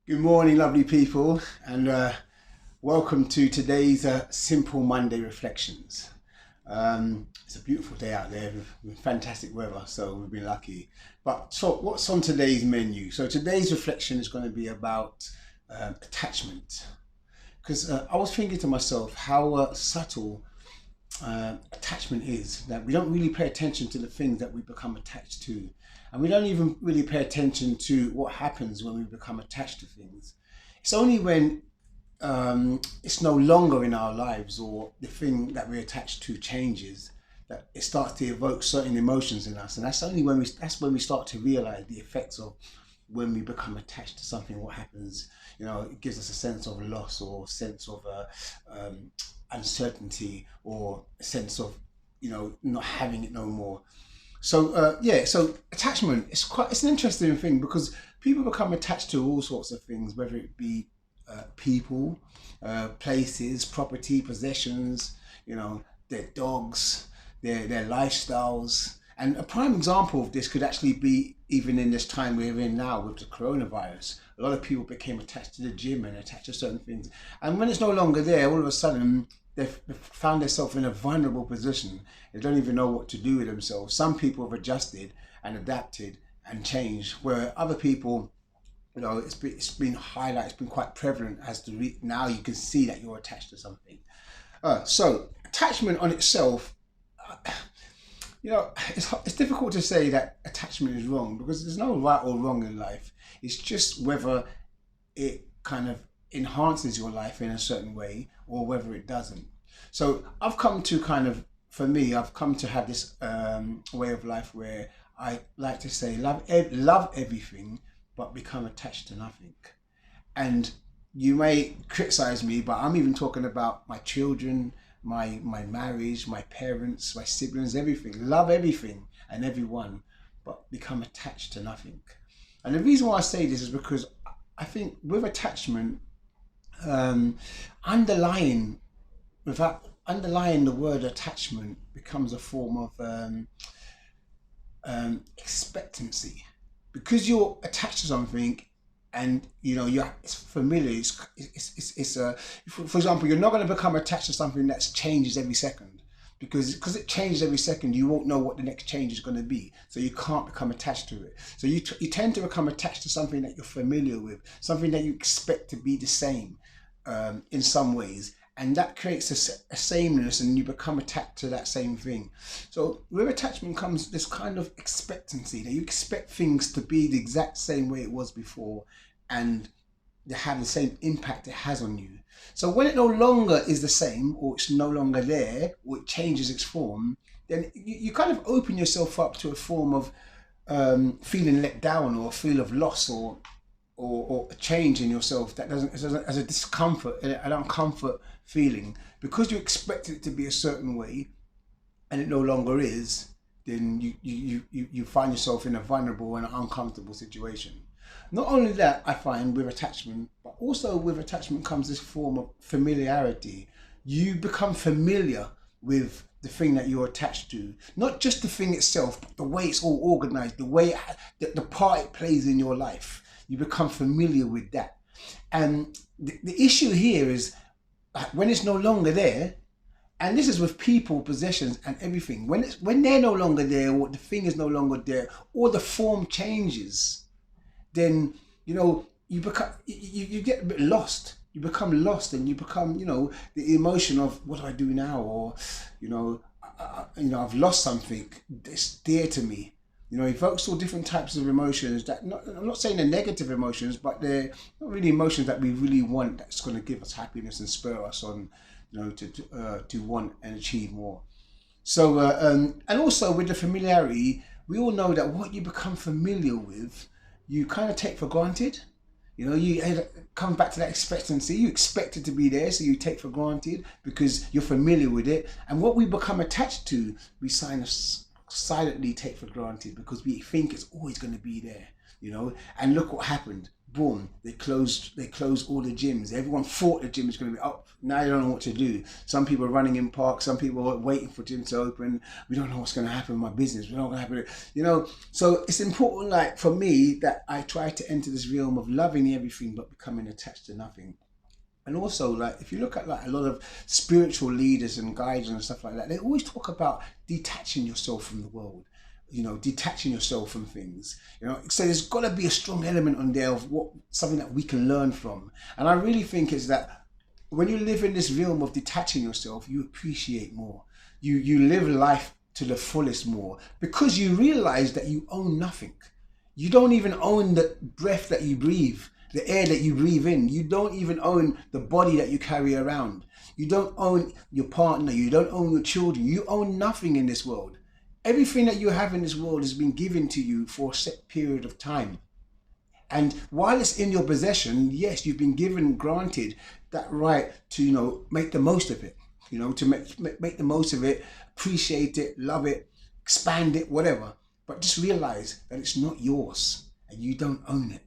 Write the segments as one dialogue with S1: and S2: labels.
S1: Good morning, lovely people, and welcome to today's Simple Monday Reflections. It's a beautiful day out there with fantastic weather, so we've been lucky. But so, what's on today's menu? So, today's reflection is going to be about attachment. Because I was thinking to myself how subtle attachment is, that we don't really pay attention to the things that we become attached to. And we don't even really pay attention to what happens when we become attached to things. It's only when it's no longer in our lives or the thing that we're attached to changes that it starts to evoke certain emotions in us. And that's when we start to realize the effects of when we become attached to something. What happens, it gives us a sense of loss or sense of uncertainty or a sense of not having it no more. So attachment it's an interesting thing because people become attached to all sorts of things, whether it be people, places, property, possessions, their dogs, their lifestyles. And a prime example of this could actually be even in this time we're in now with the coronavirus. A lot of people became attached to the gym and attached to certain things. And when it's no longer there, all of a sudden they've found themselves in a vulnerable position. They don't even know what to do with themselves. Some people have adjusted and adapted and changed, where other people, it's been highlighted, it's been quite prevalent as to now you can see that you're attached to something. So attachment on itself, it's difficult to say that attachment is wrong because there's no right or wrong in life. It's just whether it kind of enhances your life in a certain way or whether it doesn't. So for me, I've come to have this way of life where I like to say love everything, but become attached to nothing. And you may criticize me, but I'm even talking about my children, my marriage, my parents, my siblings, everything. Love everything and everyone, but become attached to nothing. And the reason why I say this is because I think with attachment, um, underlying without underlying the word attachment becomes a form of expectancy, because you're attached to something and you're it's familiar. For example, you're not going to become attached to something that changes every second, because it changes every second. You won't know what the next change is going to be, so you can't become attached to it. So you tend to become attached to something that you're familiar with, something that you expect to be the same in some ways, and that creates a sameness, and you become attached to that same thing. So with attachment comes this kind of expectancy that you expect things to be the exact same way it was before, and they have the same impact it has on you. So when it no longer is the same, or it's no longer there, or it changes its form, then you kind of open yourself up to a form of feeling let down, or a feel of loss, or a change in yourself that doesn't as a discomfort, an uncomfort feeling, because you expect it to be a certain way and it no longer is. Then you find yourself in a vulnerable and uncomfortable situation. Not only that, I find with attachment, but also with attachment comes this form of familiarity. You become familiar with the thing that you're attached to, not just the thing itself, but the way it's all organized, the part it plays in your life. You become familiar with that. And the issue here is when it's no longer there, and this is with people, possessions, and everything. When they're no longer there, or the thing is no longer there, or the form changes, then you become you get a bit lost. You become lost, and you become the emotion of what do I do now, or I've lost something that's dear to me. Evokes all different types of emotions. I'm not saying they're negative emotions, but they're not really emotions that we really want. That's going to give us happiness and spur us on, to want and achieve more. So, and also with the familiarity, we all know that what you become familiar with, you kind of take for granted. You come back to that expectancy. You expect it to be there, so you take for granted because you're familiar with it. And what we become attached to, we silently take for granted because we think it's always going to be there. And look what happened. boom, they closed all the gyms. Everyone thought the gym was going to be up. Now you don't know what to do. Some people are running in parks. Some people are waiting for gyms to open. We don't know what's going to happen in my business. We don't know what's going to happen. So it's important, like for me, that I try to enter this realm of loving everything but becoming attached to nothing. And also, like, if you look at like a lot of spiritual leaders and guides and stuff like that, they always talk about detaching yourself from the world, detaching yourself from things, so there's got to be a strong element on there of what something that we can learn from. And I really think is that when you live in this realm of detaching yourself, you appreciate more. You live life to the fullest more, because you realize that you own nothing. You don't even own the breath that you breathe, the air that you breathe in. You don't even own the body that you carry around. You don't own your partner. You don't own your children. You own nothing in this world. Everything that you have in this world has been given to you for a set period of time. And while it's in your possession, yes, you've been granted that right to, make the most of it, to make the most of it, appreciate it, love it, expand it, whatever. But just realize that it's not yours and you don't own it.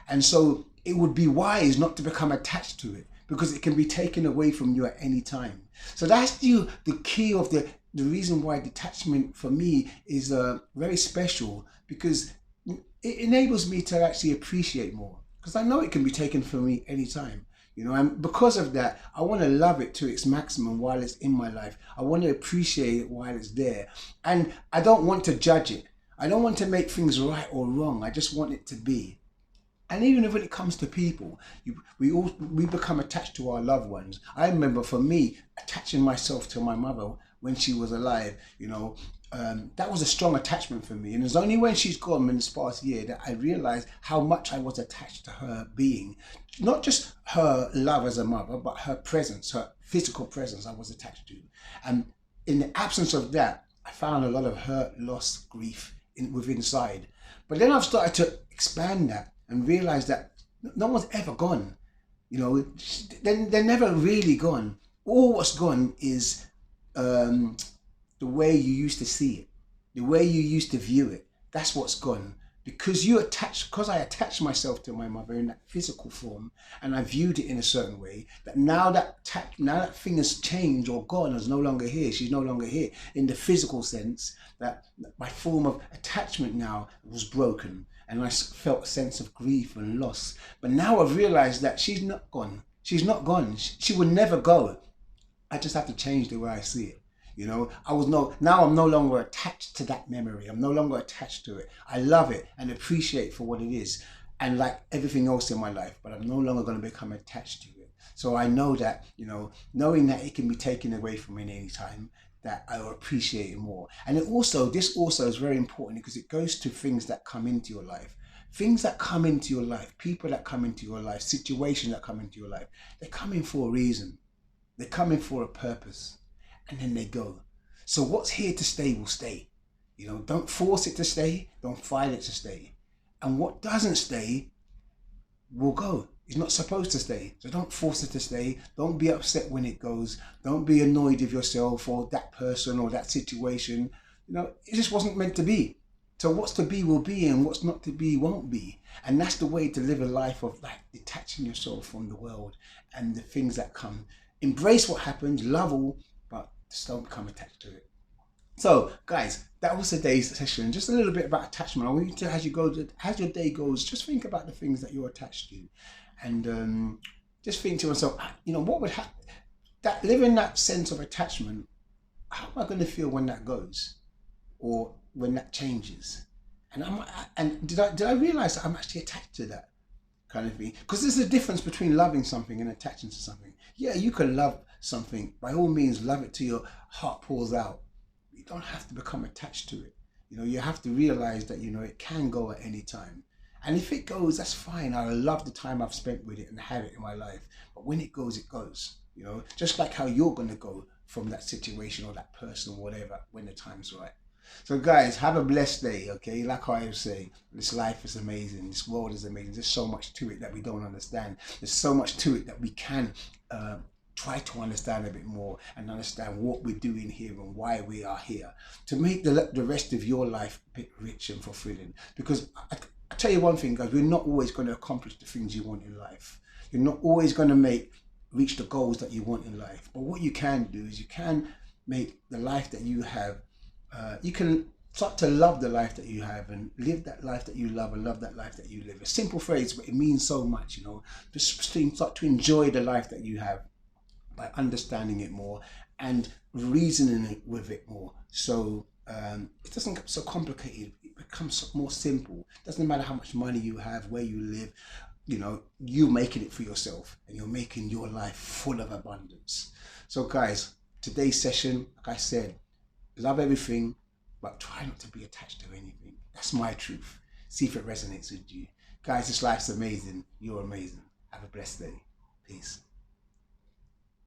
S1: And so it would be wise not to become attached to it, because it can be taken away from you at any time. So that's the key of the reason why detachment for me is very special, because it enables me to actually appreciate more, because I know it can be taken from me anytime. And because of that, I want to love it to its maximum while it's in my life. I want to appreciate it while it's there. And I don't want to judge it. I don't want to make things right or wrong. I just want it to be. And even when it comes to people, we become attached to our loved ones. I remember, for me, attaching myself to my mother when she was alive, that was a strong attachment for me. And it's only when she's gone in this past year that I realized how much I was attached to her being. Not just her love as a mother, but her presence, her physical presence I was attached to. And in the absence of that, I found a lot of hurt, loss, grief within inside. But then I've started to expand that and realize that no one's ever gone. They're never really gone. All what's gone is the way you used to see it, the way you used to view it. That's what's gone. Because I attached myself to my mother in that physical form, and I viewed it in a certain way, that now that thing has changed or gone, is no longer here. She's no longer here in the physical sense, that my form of attachment now was broken, and I felt a sense of grief and loss. But now I've realized that she's not gone. She's not gone. She would never go. I just have to change the way I see it. Now I'm no longer attached to that memory. I'm no longer attached to it. I love it and appreciate for what it is, and like everything else in my life, but I'm no longer going to become attached to it. So I know that, knowing that it can be taken away from me at any time, that I will appreciate it more. And this also is very important, because it goes to things that come into your life. Things that come into your life, people that come into your life, situations that come into your life, they come in for a reason. They come in for a purpose. And then they go. So what's here to stay will stay. Don't force it to stay. Don't fight it to stay. And what doesn't stay will go. It's not supposed to stay. So don't force it to stay. Don't be upset when it goes. Don't be annoyed with yourself or that person or that situation. It just wasn't meant to be. So what's to be will be, and what's not to be won't be. And that's the way to live a life of like detaching yourself from the world and the things that come. Embrace what happens, love all, but just don't become attached to it. So, guys, that was today's session. Just a little bit about attachment. I want you to, as your day goes, just think about the things that you're attached to, and just think to yourself, what would happen? That living that sense of attachment, how am I going to feel when that goes, or when that changes? And did I realize that I'm actually attached to that kind of thing? Because there's a difference between loving something and attaching to something. Yeah, you can love something, by all means, love it till your heart pours out. You don't have to become attached to it. You have to realize that it can go at any time. And if it goes, that's fine. I love the time I've spent with it and have it in my life. But when it goes, it goes. Just like how you're going to go from that situation or that person or whatever when the time's right. So guys, have a blessed day, okay? Like I was saying, this life is amazing. This world is amazing. There's so much to it that we don't understand. There's so much to it that we can try to understand a bit more, and understand what we're doing here and why we are here, to make the rest of your life a bit rich and fulfilling. Because I I tell you one thing, guys, we're not always going to accomplish the things you want in life. You're not always going to reach the goals that you want in life. But what you can do is you can make the life that you have, you can start to love the life that you have and live that life that you love and love that life that you live. A simple phrase, but it means so much, you know. Just start to enjoy the life that you have by understanding it more and reasoning with it more. So it doesn't get so complicated. It becomes more simple. It doesn't matter how much money you have, where you live. You know, you're making it for yourself and you're making your life full of abundance. So guys, today's session, like I said, love everything, but try not to be attached to anything. That's my truth. See if it resonates with you. Guys, this life's amazing. You're amazing. Have a blessed day. Peace.